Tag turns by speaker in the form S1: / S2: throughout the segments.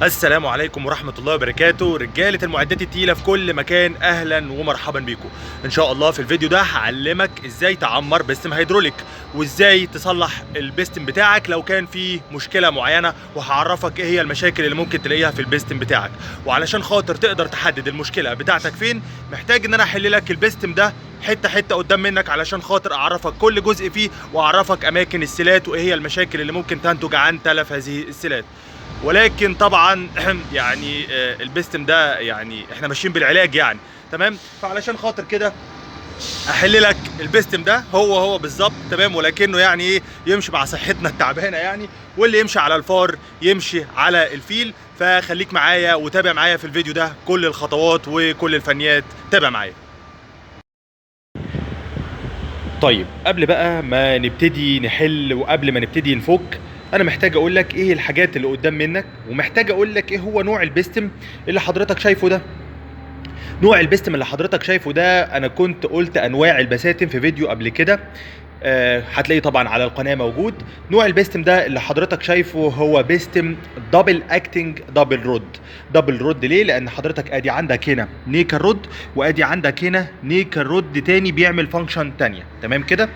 S1: السلام عليكم ورحمة الله وبركاته. رجالة المعدات التقيلة في كل مكان، أهلا ومرحبا بيكم. إن شاء الله في الفيديو ده هعلمك إزاي تعمر بيستم هيدروليك، وإزاي تصلح البيستم بتاعك لو كان فيه مشكلة معينة، وهعرفك إيه هي المشاكل اللي ممكن تلاقيها في البيستم بتاعك. وعلشان خاطر تقدر تحدد المشكلة بتاعتك فين، محتاج إن أنا أحل لك البيستم ده حتة حتة قدام منك، علشان خاطر أعرفك كل جزء فيه، وأعرفك أماكن السيلات وإيه هي المشاكل اللي ممكن تنتج عن تلف هذه السيلات. ولكن طبعا يعني البيستم ده يعني احنا ماشيين بالعلاج يعني، تمام. فعلشان خاطر كده احل لك البيستم ده هو بالظبط، تمام، ولكنه يعني ايه، يمشي مع صحتنا التعبانه يعني، واللي يمشي على الفار يمشي على الفيل. فخليك معايا وتابع معايا في الفيديو ده كل الخطوات وكل الفنيات، تابع معايا. طيب قبل بقى ما نبتدي نحل وقبل ما نبتدي نفك، انا محتاج اقول لك ايه الحاجات اللي قدام منك، ومحتاج اقول لك ايه هو نوع البيستم اللي حضرتك شايفه ده. نوع البيستم اللي حضرتك شايفه ده، انا كنت قلت انواع البساتم في فيديو قبل كده، هتلاقيه طبعا على القناه موجود. نوع البيستم ده اللي حضرتك شايفه هو بيستم دبل اكتنج دبل رود. دبل رود ليه؟ لان حضرتك ادي عندك هنا نيكل رود، وادي عندك هنا نيكل رود تاني بيعمل فانكشن تانية، تمام كده.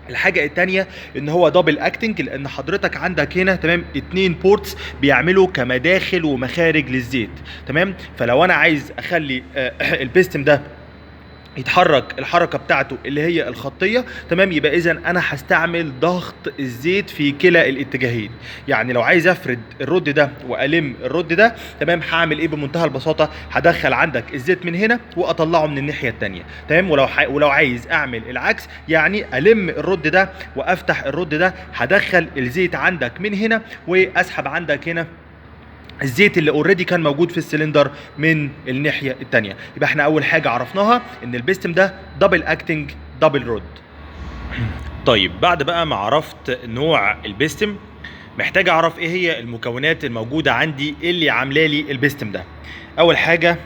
S1: الحاجة التانية ان هو دبل اكتنج، لان حضرتك عندك هنا تمام 2 بورتس بيعملوا كمداخل ومخارج للزيت، تمام. فلو انا عايز اخلي البيستم ده يتحرك الحركه بتاعته اللي هي الخطيه، تمام، يبقى اذا انا هستعمل ضغط الزيت في كلا الاتجاهين. يعني لو عايز افرد الرد ده والم الرد ده، تمام، هعمل ايه بمنتهى البساطه؟ هدخل عندك الزيت من هنا واطلعه من الناحيه الثانيه، تمام. ولو عايز اعمل العكس، يعني الم الرد ده وافتح الرد ده، هدخل الزيت عندك من هنا واسحب عندك هنا الزيت اللي اوريدي كان موجود في السلندر من الناحيه الثانيه. يبقى احنا اول حاجه عرفناها ان البيستم ده دبل اكتنج دبل رود. طيب بعد بقى ما عرفت نوع البيستم، محتاج اعرف ايه هي المكونات الموجوده عندي اللي عامله لي البيستم ده. اول حاجه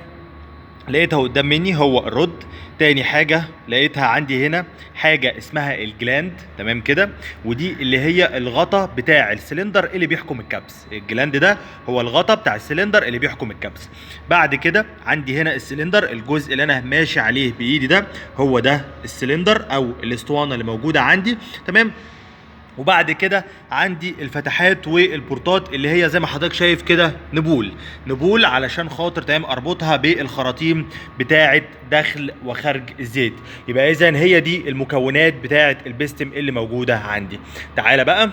S1: لقيتها قدام مني هو الرد. تاني حاجة لقيتها عندي هنا حاجة اسمها الجلاند، تمام كده، ودي اللي هي الغطا بتاع السلندر اللي بيحكم الكبس. الجلاند ده هو الغطا بتاع السلندر اللي بيحكم الكبس. بعد كده عندي هنا السلندر، الجزء اللي انا ماشي عليه بايدي ده هو ده السلندر او الاسطوانة اللي موجودة عندي، تمام. وبعد كده عندي الفتحات والبورتات اللي هي زي ما حضرتك شايف كده نبول علشان خاطر تمام اربطها بالخراطيم بتاعه دخل وخرج الزيت. يبقى اذا هي دي المكونات بتاعه البيستم اللي موجوده عندي. تعالى بقى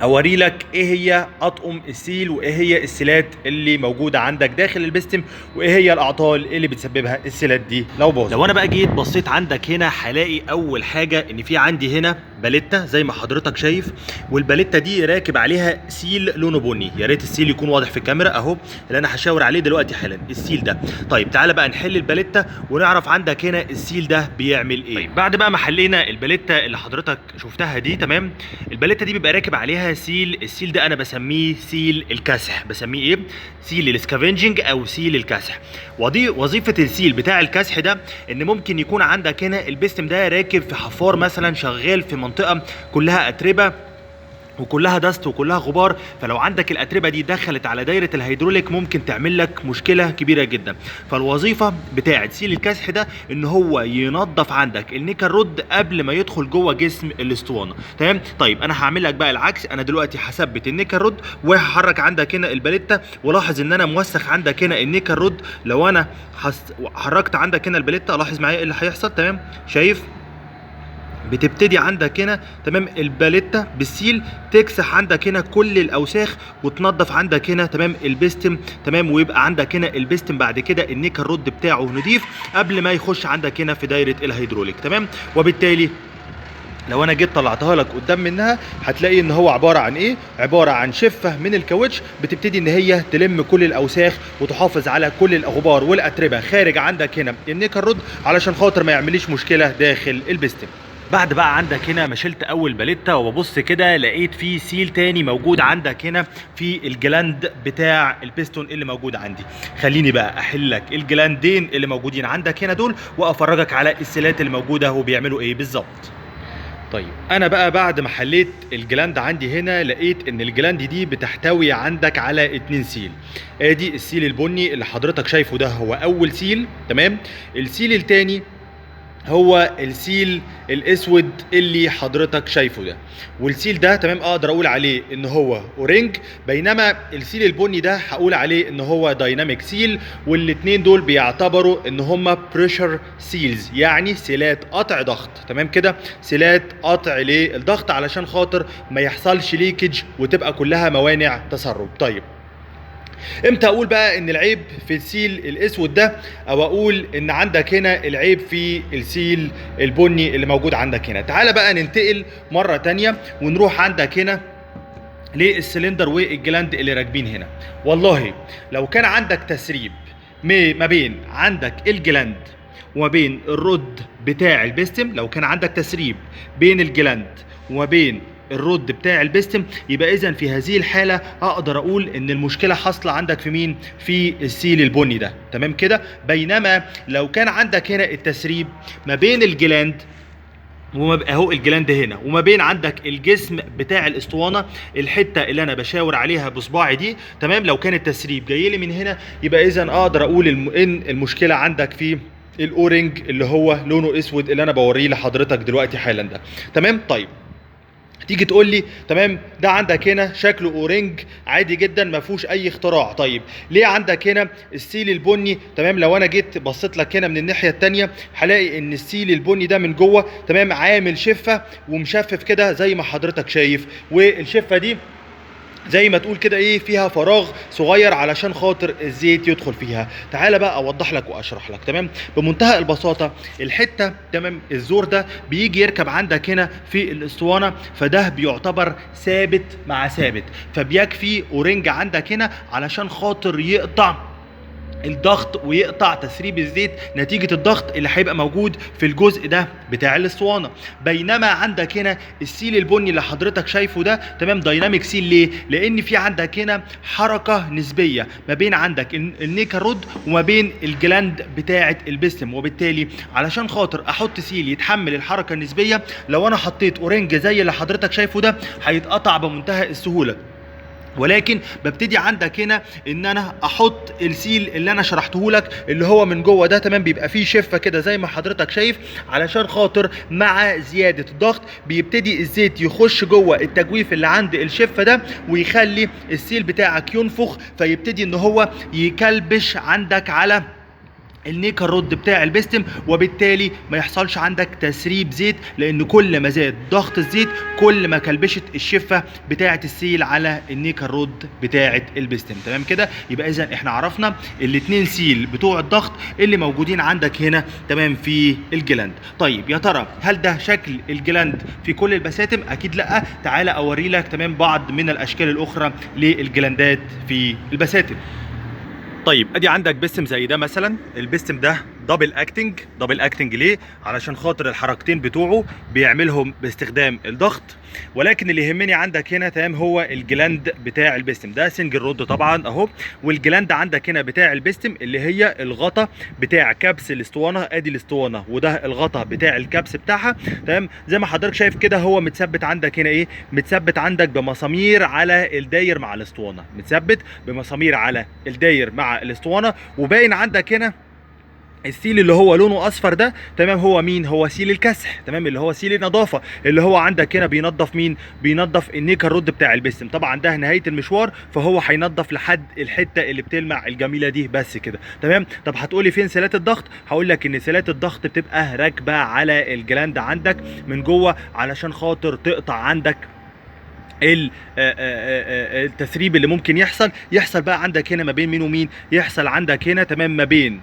S1: اوري لك ايه هي اطقم السيل، وايه هي السيلات اللي موجوده عندك داخل البيستم، وايه هي الاعطال اللي بتسببها السيلات دي لو باظت. لو انا بقى جيت بصيت عندك هنا، هلاقي اول حاجه ان في عندي هنا باليتا زي ما حضرتك شايف، والباليتا دي راكب عليها سيل لونه بني. يا ريت السيل يكون واضح في الكاميرا اهو، اللي انا هشاور عليه دلوقتي حالا السيل ده. طيب تعالى بقى نحل الباليتا ونعرف عندك هنا السيل ده بيعمل ايه. طيب بعد بقى ما حلينا الباليتا اللي حضرتك شفتها دي، تمام، الباليتا دي بيبقى راكب عليها سيل. السيل ده انا بسميه سيل الكسح. بسميه ايه؟ سيل السكافنجنج او سيل الكسح. ودي وظيفه السيل بتاع الكسح ده، ان ممكن يكون عندك هنا البيستم ده راكب في حفار مثلا، شغال في منطقه كلها اتربه وكلها دست وكلها غبار. فلو عندك الاتربه دي دخلت على دايره الهيدروليك، ممكن تعمل لك مشكله كبيره جدا. فالوظيفه بتاعه سيل الكسح ده ان هو ينظف عندك النيكل رود قبل ما يدخل جوه جسم الاسطوانه، تمام. طيب انا هعمل لك بقى العكس. انا دلوقتي هثبت النيكل رود وهحرك عندك هنا الباليتا، ولاحظ ان انا موسخ عندك هنا النيكل رود. لو انا حركت عندك هنا الباليتا، لاحظ معايا ايه اللي هيحصل، تمام. شايف بتبتدي عندك هنا تمام الباليتا بالسيل تكسح عندك هنا كل الاوساخ وتنظف عندك هنا تمام البيستم، تمام. ويبقى عندك هنا البيستم بعد كده النيكل رود بتاعه نضيف قبل ما يخش عندك هنا في دايره الهيدروليك، تمام. وبالتالي لو انا جيت طلعتها لك قدام منها، هتلاقي ان هو عباره عن ايه؟ عباره عن شفه من الكاوتش بتبتدي ان هي تلم كل الاوساخ وتحافظ على كل الغبار والاتربه خارج عندك هنا النيكل رود، علشان خاطر ما يعمليش مشكله داخل البيستم. بعد بقى عندك هنا ما شلت اول باليتا وببص كده، لقيت في سيل تاني موجود عندك هنا في الجلاند بتاع البيستون اللي موجود عندي. خليني بقى احل لك الجلاندين اللي موجودين عندك هنا دول، وافرجك على السيلات اللي موجوده وبيعملوا ايه بالظبط. طيب انا بقى بعد ما حليت الجلاند عندي هنا، لقيت ان الجلاند دي بتحتوي عندك على 2 سيل. ادي السيل البني اللي حضرتك شايفه ده هو اول سيل، تمام. السيل التاني هو السيل الاسود اللي حضرتك شايفه ده، والسيل ده تمام اقدر اقول عليه ان هو اورنج، بينما السيل البني ده هقول عليه ان هو دايناميك سيل. والاتنين دول بيعتبروا ان هما بريشر سيلز، يعني سيلات قطع ضغط، تمام كده، سيلات قطع للضغط علشان خاطر ما يحصلش ليكج وتبقى كلها موانع تسرب. طيب امتى اقول بقى ان العيب في السيل الاسود ده، او اقول ان عندك هنا العيب في السيل البني اللي موجود عندك هنا؟ تعال بقى ننتقل مرة تانية ونروح عندك هنا للسلندر والجلاند اللي راكبين هنا. والله لو كان عندك تسريب ما بين عندك الجلاند وما بين الرد بتاع البستم، لو كان عندك تسريب بين الجلاند وما بين الرد بتاع البستم، يبقى اذا في هذه الحاله اقدر اقول ان المشكله حاصله عندك في مين؟ في السيل البني ده، تمام كده. بينما لو كان عندك هنا التسريب ما بين الجلاند اهو الجلاند هنا وما بين عندك الجسم بتاع الاسطوانه، الحته اللي انا بشاور عليها بصباعي دي، تمام، لو كان التسريب جاي لي من هنا، يبقى اذا اقدر اقول ان المشكله عندك في الاورنج اللي هو لونه اسود اللي انا بوريه لحضرتك دلوقتي حالا ده، تمام. طيب تيجي تقول لي تمام ده عندك هنا شكله اورنج عادي جدا ما فيهوش اي اختراع. طيب ليه عندك هنا السيل البني؟ تمام، لو انا جيت بصيت لك هنا من الناحيه الثانيه هلاقي ان السيل البني ده من جوه تمام عامل شفه ومشفف كده زي ما حضرتك شايف، والشفه دي زي ما تقول كده ايه فيها فراغ صغير علشان خاطر الزيت يدخل فيها. تعالى بقى اوضح لك واشرح لك، تمام، بمنتهى البساطه. الحته تمام الزور ده بيجي يركب عندك هنا في الاسطوانه، فده بيعتبر ثابت مع ثابت، فبيكفي اورنج عندك هنا علشان خاطر يقطع الضغط ويقطع تسريب الزيت نتيجة الضغط اللي هيبقى موجود في الجزء ده بتاع الاسطوانة. بينما عندك هنا السيل البني اللي حضرتك شايفه ده تمام دايناميك سيل. ليه؟ لان في عندك هنا حركة نسبية ما بين عندك النيكل رود وما بين الجلاند بتاعة البستم، وبالتالي علشان خاطر احط سيل يتحمل الحركة النسبية، لو انا حطيت اورنج زي اللي حضرتك شايفه ده هيتقطع بمنتهى السهولة. ولكن ببتدي عندك هنا ان انا احط السيل اللي انا شرحته لك اللي هو من جوه ده، تمام، بيبقى فيه شفه كده زي ما حضرتك شايف، علشان خاطر مع زياده الضغط بيبتدي الزيت يخش جوه التجويف اللي عند الشفه ده ويخلي السيل بتاعك ينفخ، فيبتدي ان هو يكلبش عندك على النيكل رود بتاع البستم، وبالتالي ما يحصلش عندك تسريب زيت، لان كل ما زاد ضغط الزيت كل ما كلبشت الشفه بتاعه السيل على النيكل رود بتاعه البستم، تمام كده. يبقى اذا احنا عرفنا الاتنين سيل بتوع الضغط اللي موجودين عندك هنا تمام في الجلاند. طيب يا ترى هل ده شكل الجلاند في كل البساتم؟ اكيد لا. تعالى اوري لك تمام بعض من الاشكال الاخرى للجلاندات في البساتم. طيب ادي عندك بستم زي ده مثلا، البستم ده دبل اكتنج. دبل اكتنج ليه؟ علشان خاطر الحركتين بتوعه بيعملهم باستخدام الضغط، ولكن اللي يهمني عندك هنا تمام هو الجلاند بتاع البستم ده سنجل رود طبعا اهو. والجلاند عندك هنا بتاع البستم اللي هي الغطا بتاع كبس الاسطوانه، ادي الاسطوانه وده الغطا بتاع الكبس بتاعها، تمام. زي ما حضرتك شايف كده هو متثبت عندك هنا ايه؟ متثبت عندك بمسامير على الداير مع الاسطوانه، متثبت بمسامير على الداير مع الاسطوانه. وباين عندك هنا السيل اللي هو لونه اصفر ده تمام هو مين؟ هو سيل الكسح، تمام، اللي هو سيل النظافه اللي هو عندك هنا بينظف مين؟ بينظف النيكل رود بتاع البستم. طبعا ده نهايه المشوار فهو هينظف لحد الحته اللي بتلمع الجميله دي بس كده، تمام. طب هتقولي فين سيلات الضغط؟ هقول لك ان سيلات الضغط بتبقى راكبه على الجلاند عندك من جوه علشان خاطر تقطع عندك التسريب اللي ممكن يحصل بقى عندك هنا ما بين مين ومين؟ يحصل عندك هنا تمام ما بين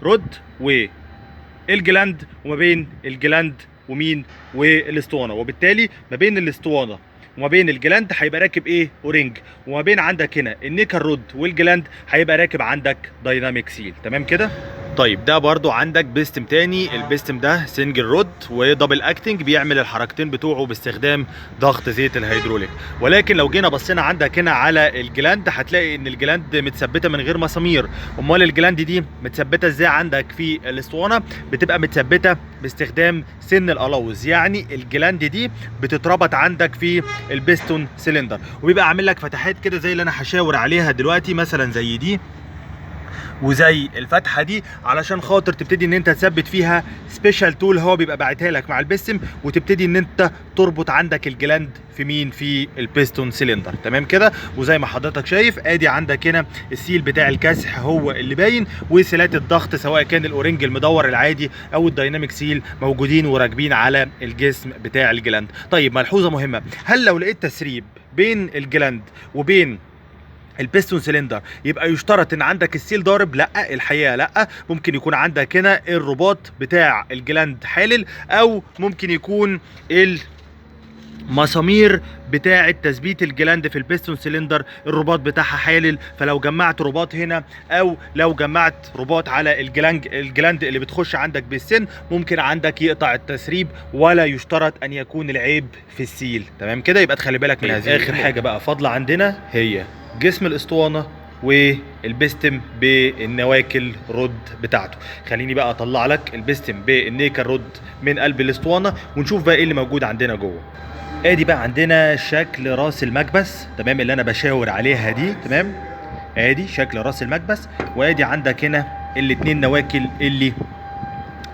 S1: رد والجلاند وما بين الجلاند ومين؟ والاسطوانه. وبالتالي ما بين الاسطوانه وما بين الجلاند هيبقى راكب ايه؟ اورنج. وما بين عندك هنا النيكل رود والجلاند هيبقى راكب عندك دايناميك سيل، تمام كده. طيب ده برضو عندك بيستم تاني، البيستم ده سنجل رود ودبل اكتنج، بيعمل الحركتين بتوعه باستخدام ضغط زيت الهيدروليك. ولكن لو جينا بصينا عندك هنا على الجلاند هتلاقي ان الجلاند متثبته من غير مسامير. امال الجلاند دي متثبته ازاي عندك في الاسطوانه؟ بتبقى متثبته باستخدام سن الالوز، يعني الجلاند دي بتتربط عندك في البيستون سيلندر، وبيبقى عامل لك فتحات كده زي اللي انا هشاور عليها دلوقتي، مثلا زي دي وزي الفتحه دي، علشان خاطر تبتدي ان انت تثبت فيها سبيشال تول هو بيبقى باعتها لك مع البيستم، وتبتدي ان انت تربط عندك الجلاند في مين؟ في البيستون سيلندر. تمام كده. وزي ما حضرتك شايف ادي عندك هنا السيل بتاع الكسح هو اللي باين، وسيلات الضغط سواء كان الاورنج المدور العادي او الدايناميك سيل موجودين وراكبين على الجسم بتاع الجلاند. طيب ملحوظه مهمه، هل لو لقيت تسريب بين الجلاند وبين البيستون سيلندر يبقى يشترط ان عندك السيل ضارب؟ لا، الحقيقه لا. ممكن يكون عندك هنا الرباط بتاع الجلاند حالل، او ممكن يكون المسامير بتاعه تثبيت الجلاند في البيستون سيلندر الرباط بتاعها حالل. فلو جمعت رباط هنا او لو جمعت رباط على الجلاند اللي بتخش عندك بالسن، ممكن عندك يقطع التسريب، ولا يشترط ان يكون العيب في السيل. تمام كده. يبقى تخلي بالك من هذه. اخر حاجه بقى فاضله عندنا هي جسم الاسطوانه والبيستم بالنواكل رود بتاعته. خليني بقى اطلع لك البيستم بالنيكل رود من قلب الاسطوانه ونشوف بقى ايه اللي موجود عندنا جوه. ادي بقى عندنا شكل راس المكبس، تمام، اللي انا بشاور عليها دي. تمام، ادي شكل راس المكبس، وادي عندك هنا الاتنين نواكل اللي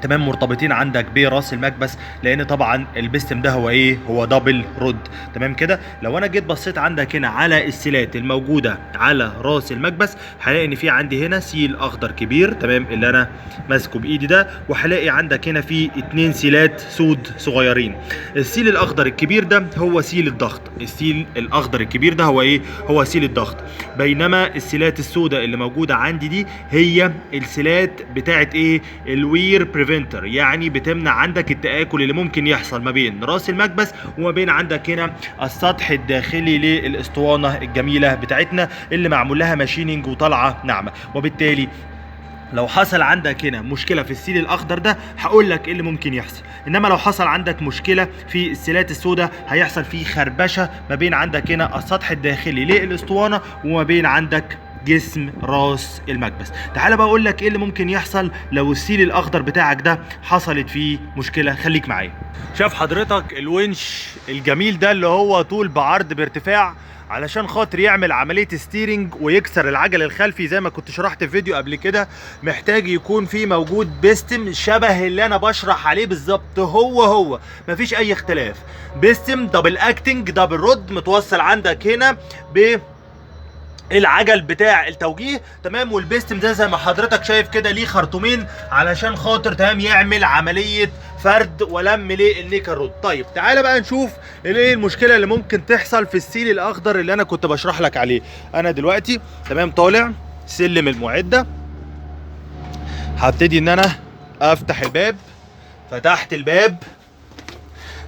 S1: تمام مرتبطين عندك براس المكبس، لان طبعا البيستم ده هو ايه؟ هو دبل رود. تمام كده. لو انا جيت بصيت عندك هنا على السيلات الموجوده على راس المكبس، هلاقي ان في عندي هنا سيل اخضر كبير، تمام، اللي انا ماسكه بايدي ده، وهلاقي عندك هنا في 2 سيلات سود صغيرين. السيل الاخضر الكبير ده هو سيل الضغط، السيل الاخضر الكبير ده هو ايه؟ هو سيل الضغط. بينما السيلات السوداء اللي موجوده عندي دي هي السيلات بتاعت ايه؟ الوير بريفنتر، يعني بتمنع عندك التآكل اللي ممكن يحصل ما بين راس المكبس وما بين عندك هنا السطح الداخلي للاسطوانه الجميله بتاعتنا اللي معمول لها ماشيننج وطالعه ناعمه. وبالتالي لو حصل عندك هنا مشكله في السيل الاخضر ده هقول لك ايه اللي ممكن يحصل، انما لو حصل عندك مشكله في السيلات السوداء هيحصل فيه خربشه ما بين عندك هنا السطح الداخلي للاسطوانه وما بين عندك جسم راس المكبس. تعال بقى اقول لك ايه اللي ممكن يحصل لو السيل الاخضر بتاعك ده حصلت فيه مشكله. خليك معايا. شاف حضرتك الونش الجميل ده اللي هو طول بعرض بارتفاع، علشان خاطر يعمل عمليه ستيرنج ويكسر العجل الخلفي زي ما كنت شرحت في فيديو قبل كده، محتاج يكون في موجود بيستم شبه اللي انا بشرح عليه بالظبط، هو مفيش اي اختلاف. بيستم دبل اكتنج دبل رود متوصل عندك هنا ب العجل بتاع التوجيه، تمام. والبيستم ده زي ما حضرتك شايف كده ليه خرطومين علشان خاطر تمام يعمل عمليه فرد ولم للنيكل رود. طيب تعالى بقى نشوف ايه المشكله اللي ممكن تحصل في السيل الاخضر اللي انا كنت بشرح لك عليه. انا دلوقتي تمام طالع سلم المعده، هبتدي ان انا افتح الباب. فتحت الباب،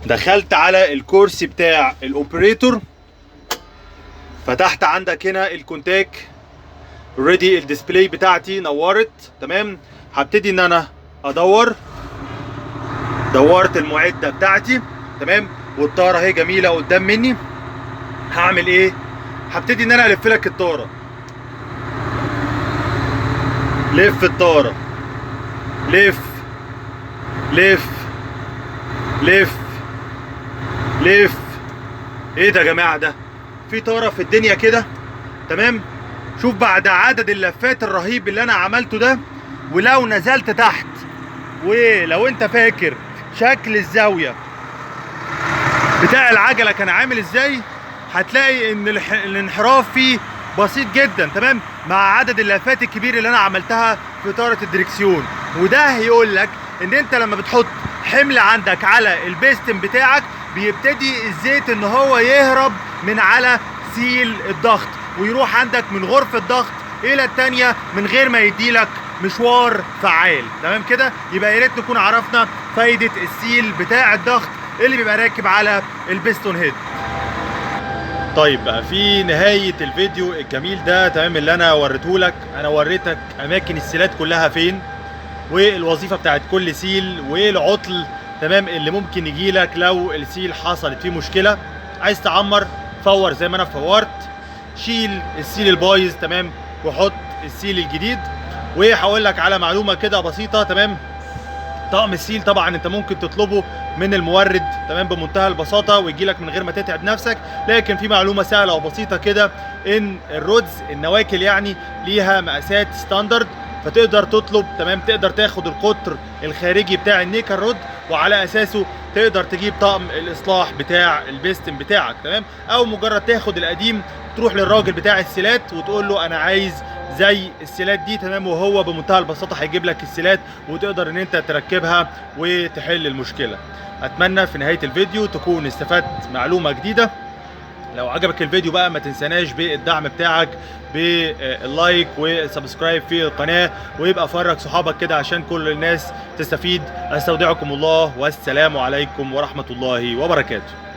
S1: دخلت على الكرسي بتاع الاوبريتور، فتحت عندك هنا الكونتاك اوريدي، الديسبلاي بتاعتي نورت، تمام. هبتدي ان انا دورت المعده بتاعتي، تمام، والطاره اهي جميله قدام مني. هعمل ايه؟ هبتدي ان انا الف لك الطاره، لف الطاره، لف لف لف لف. ايه ده يا جماعه؟ ده في طاره في الدنيا كده، تمام. شوف بعد عدد اللفات الرهيب اللي انا عملته ده، ولو نزلت تحت ولو انت فاكر شكل الزاويه بتاع العجله كان عامل ازاي، هتلاقي ان الانحراف فيه بسيط جدا، تمام، مع عدد اللفات الكبير اللي انا عملتها في طاره الدركسيون. وده هيقول لك ان انت لما بتحط حمل عندك على البيستم بتاعك بيبتدي الزيت ان هو يهرب من على سيل الضغط ويروح عندك من غرفه الضغط الى الثانيه من غير ما يديلك مشوار فعال، تمام كده. يبقى يا ريت نكون عرفنا فايده السيل بتاع الضغط اللي بيبقى راكب على البيستون هيد. طيب بقى في نهايه الفيديو الجميل ده، تمام، اللي انا وريته لك، انا وريتك اماكن السيلات كلها فين، والوظيفه بتاعت كل سيل والعطل تمام اللي ممكن يجي لك لو السيل حصلت فيه مشكله. عايز تعمر فور زي ما انا فورت، شيل السيل البايظ تمام وحط السيل الجديد. وهقول لك على معلومه كده بسيطه تمام. طقم السيل طبعا انت ممكن تطلبه من المورد تمام بمنتهى البساطه ويجي لك من غير ما تتعب نفسك، لكن في معلومه سهله وبسيطه كده ان الرودز النواكل يعني ليها مقاسات ستاندرد، فتقدر تطلب تمام، تقدر تاخد القطر الخارجي بتاع النيكل رود وعلى اساسه تقدر تجيب طقم الاصلاح بتاع البيستم بتاعك تمام. او مجرد تاخد القديم تروح للراجل بتاع السيلات وتقول له انا عايز زي السيلات دي تمام، وهو بمنتهى البساطه هيجيب لك السيلات وتقدر ان انت تركبها وتحل المشكله. اتمنى في نهايه الفيديو تكون استفدت معلومه جديده. لو عجبك الفيديو بقى ما تنساناش بالدعم بتاعك باللايك والسبسكرايب في القناه، ويبقى فرج صحابك كده عشان كل الناس تستفيد. استودعكم الله والسلام عليكم ورحمه الله وبركاته.